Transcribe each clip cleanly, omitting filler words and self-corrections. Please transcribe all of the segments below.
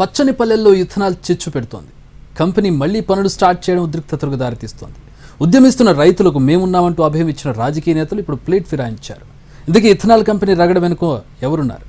పచ్చని పల్లెల్లో ఇథనాల్ చిచ్చు పెడుతోంది. కంపెనీ మళ్లీ పనులు స్టార్ట్ చేయడం ఉద్రిక్తతకు దారితీస్తోంది. ఉద్యమిస్తున్న రైతులకు మేమున్నామంటూ అభయం ఇచ్చిన రాజకీయ నేతలు ఇప్పుడు ప్లేట్ ఫిరాయించారు. ఇందుకే ఇథనాల్ కంపెనీ రగడ వెనుక ఎవరున్నారు?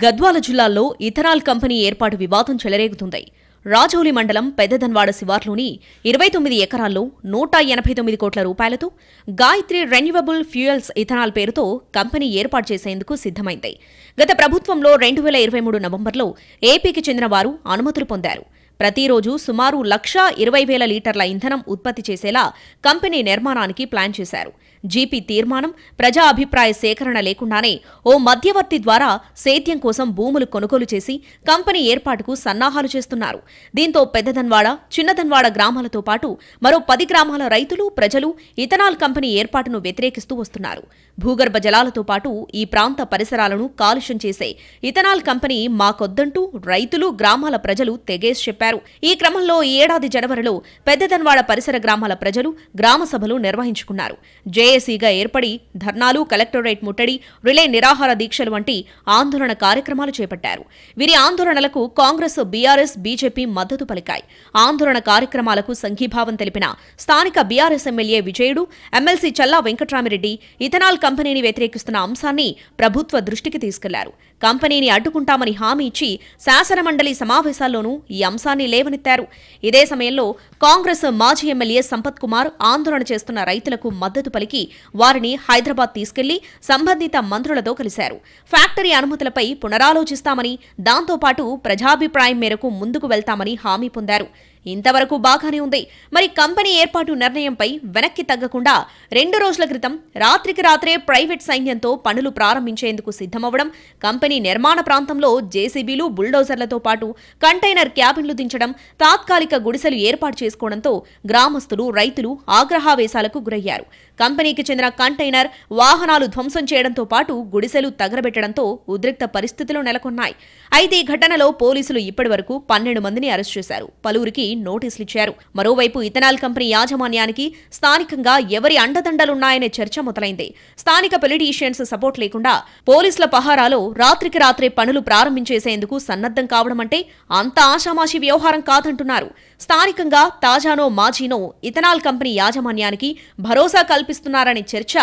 గద్వాల జిల్లాలో ఇథనాల్ కంపెనీ ఏర్పాటు వివాదం చెలరేగుతుంది. రాజౌలి మండలం పెద్దదన్వాడ శివార్లోని 29 ఎకరాల్లో 189 కోట్ల రూపాయలతో గాయత్రి రెన్యూవబుల్ ఫ్యూయల్స్ ఇథనాల్ పేరుతో కంపెనీ ఏర్పాటు చేసేందుకు సిద్ధమైంది. గత ప్రభుత్వంలో 2023 నవంబర్లో ఏపీకి చెందిన వారు అనుమతులు పొందారు. ప్రతిరోజు సుమారు 1,20,000 లీటర్ల ఇంధనం ఉత్పత్తి చేసేలా కంపెనీ నిర్మాణానికి ప్లాన్ చేశారు. జీపీ తీర్మానం, ప్రజా అభిప్రాయ సేకరణ లేకుండానే ఓ మధ్యవర్తి ద్వారా సేద్యం కోసం భూములు కొనుగోలు చేసి కంపెనీ ఏర్పాటుకు సన్నాహాలు చేస్తున్నారు. దీంతో పెద్దదన్వాడ, చిన్నదన్వాడ గ్రామాలతో పాటు మరో 10 గ్రామాల రైతులు, ప్రజలు ఇథనాల్ కంపెనీ ఏర్పాటును వ్యతిరేకిస్తూ వస్తున్నారు. భూగర్భ జలాలతో పాటు ఈ ప్రాంత పరిసరాలను కాలుష్యం చేసే ఇథనాల్ కంపెనీ మాకొద్దంటూ రైతులు, గ్రామాల ప్రజలు తెగేసి చెప్పారు. ఈ క్రమంలో ఈ ఏడాది జనవరిలో పెద్దదన్వాడ పరిసర గ్రామాల ప్రజలు గ్రామ సభలు నిర్వహించుకున్నారు. జేఏసీగా ఏర్పడి ధర్నాలు, కలెక్టరేట్ ముట్టడి, రిలే నిరాహార దీక్షలు వంటి ఆందోళన కార్యక్రమాలు చేపట్టారు. వీరి ఆందోళనలకు కాంగ్రెస్, బీఆర్ఎస్, బీజేపీ మద్దతు పలికాయి. ఆందోళన కార్యక్రమాలకు సంఘీభావం తెలిపిన స్థానిక బీఆర్ఎస్ ఎమ్మెల్యే విజయుడు, ఎమ్మెల్సీ చల్లా వెంకట్రామిరెడ్డి ఇథనాల్ కంపెనీని వ్యతిరేకిస్తున్న అంశాన్ని ప్రభుత్వ దృష్టికి తీసుకెళ్లారు. కంపెనీని అడ్డుకుంటామని హామీ ఇచ్చి శాసనమండలి సమావేశాల్లోనూ ఈ అంశాన్ని లేవనెత్తారు. ఇదే సమయంలో కాంగ్రెస్ మాజీ ఎమ్మెల్యే సంపత్ కుమార్ ఆందోళన చేస్తున్న రైతులకు మద్దతు పలికి వారిని హైదరాబాద్ తీసుకెళ్లి సంబంధిత మంత్రులతో కలిశారు. ఫ్యాక్టరీ అనుమతులపై పునరాలోచిస్తామని, దాంతోపాటు ప్రజాభిప్రాయం మేరకు ముందుకు వెళ్తామని హామీ పొందారు. ఇంతవరకు బాగానే ఉంది. మరి కంపెనీ ఏర్పాటు నిర్ణయంపై వెనక్కి తగ్గకుండా 2 రోజుల క్రితం రాత్రికి రాత్రే ప్రైవేట్ సైన్యంతో పనులు ప్రారంభించేందుకు సిద్ధమవ్వడం, కంపెనీ నిర్మాణ ప్రాంతంలో జేసీబీలు, బుల్డోజర్లతో పాటు కంటైనర్ క్యాబిన్లు దించడం, తాత్కాలిక గుడిసెలు ఏర్పాటు చేసుకోవడంతో గ్రామస్తులు, రైతులు ఆగ్రహావేశాలకు గురయ్యారు. కంపెనీకి చెందిన కంటైనర్, వాహనాలు ధ్వంసం చేయడంతో పాటు గుడిసెలు తగలబెట్టడంతో ఉద్రిక్త పరిస్థితులు నెలకొన్నాయి. అయితే ఈ ఘటనలో పోలీసులు ఇప్పటివరకు 12 మందిని అరెస్ట్ చేశారు. పలువురికి నోటీసులిచ్చారు. మరోవైపు ఇథనాల్ కంపెనీ యాజమాన్యానికి స్థానికంగా ఎవరి అండదండలున్నాయనే చర్చ మొదలైంది. స్థానిక పొలిటీషియన్స్ సపోర్ట్ లేకుండా పోలీసుల పహారాలో రాత్రికి రాత్రే పనులు ప్రారంభించేసేందుకు సన్నద్దం కావడం అంటే అంత ఆషామాషి వ్యవహారం కాదంటున్నారు. స్థానికంగా తాజానో మాజీనో ఇథనాల్ కంపెనీ యాజమాన్యానికి భరోసా కల్పిస్తున్నారనే చర్చ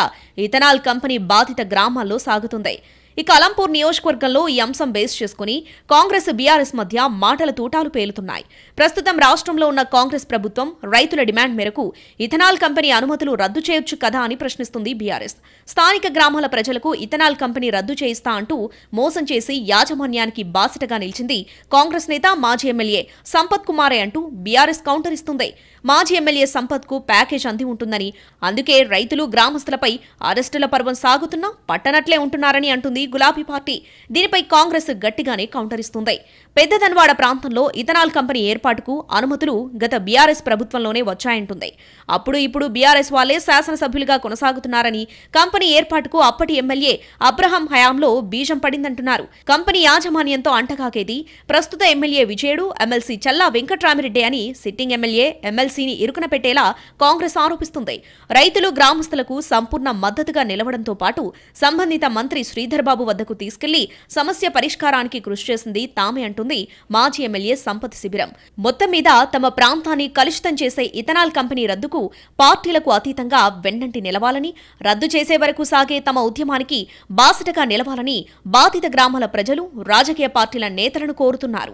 ఇథనాల్ కంపెనీ బాధిత గ్రామాల్లో సాగుతుంది. ఇక అలంపూర్ నియోజకవర్గంలో ఈ అంశం బేస్ చేసుకుని కాంగ్రెస్, బీఆర్ఎస్ మధ్య మాటల తూటాలు పేలుతున్నాయి. ప్రస్తుతం రాష్ట్రంలో ఉన్న కాంగ్రెస్ ప్రభుత్వం రైతుల డిమాండ్ మేరకు ఇథనాల్ కంపెనీ అనుమతులు రద్దు చేయొచ్చు కదా అని ప్రశ్నిస్తుంది బీఆర్ఎస్. స్థానిక గ్రామాల ప్రజలకు ఇథనాల్ కంపెనీ రద్దు చేయిస్తా అంటూ మోసం చేసి యాజమాన్యానికి బాసిటగా నిలిచింది కాంగ్రెస్ నేత, మాజీ ఎమ్మెల్యే సంపత్ కుమారే అంటూ బీఆర్ఎస్ కౌంటర్ ఇస్తుంది. మాజీ ఎమ్మెల్యే సంపత్ కు ప్యాకేజ్ అంది ఉంటుందని, అందుకే రైతులు, గ్రామస్తులపై అరెస్టుల పర్వం సాగుతున్నా పట్టనట్లే ఉంటున్నారని అంటుంది గులాబీ పార్టీ. దీనిపై కాంగ్రెస్ గట్టిగానే కౌంటర్ ఇస్తుంది. పెద్దదన్వాడ ప్రాంతంలో ఇథనాల్ కంపెనీ ఏర్పాటుకు అనుమతులు గత బీఆర్ఎస్ ప్రభుత్వంలోనే వచ్చాయంటుంది. అప్పుడు ఇప్పుడు బీఆర్ఎస్ వాళ్లే శాసనసభ్యులుగా కొనసాగుతున్నారని, కంపెనీ ఏర్పాటుకు అప్పటి ఎమ్మెల్యే అబ్రహాం హయాంలో బీజం పడిందంటున్నారు. కంపెనీ యాజమాన్యంతో అంటకాకేది ప్రస్తుత ఎమ్మెల్యే విజయుడు, ఎమ్మెల్సీ చల్లా వెంకట్రామిరెడ్డి అని సిట్టింగ్ ఎమ్మెల్యే, ఎమ్మెల్సీని ఇరుకున పెట్టేలా కాంగ్రెస్ ఆరోపిస్తుంది. రైతులు, గ్రామస్తులకు సంపూర్ణ మద్దతుగా నిలవడంతో పాటు సంబంధిత మంత్రి శ్రీధర్ బాబు వద్దకు తీసుకెళ్లి సమస్య పరిష్కారానికి కృషి చేసింది తామే అంటుంది మాజీ ఎమ్మెల్యే సంపత్ శిబిరం. మొత్తం మీద తమ ప్రాంతాన్ని కలుషితం చేసే ఇథనాల్ కంపెనీ రద్దుకు పార్టీలకు అతీతంగా వెన్నంటి నిలవాలని, రద్దు చేసే వరకు సాగే తమ ఉద్యమానికి బాసటగా నిలవాలని బాధిత గ్రామాల ప్రజలు, రాజకీయ పార్టీల నేతలను కోరుతున్నారు.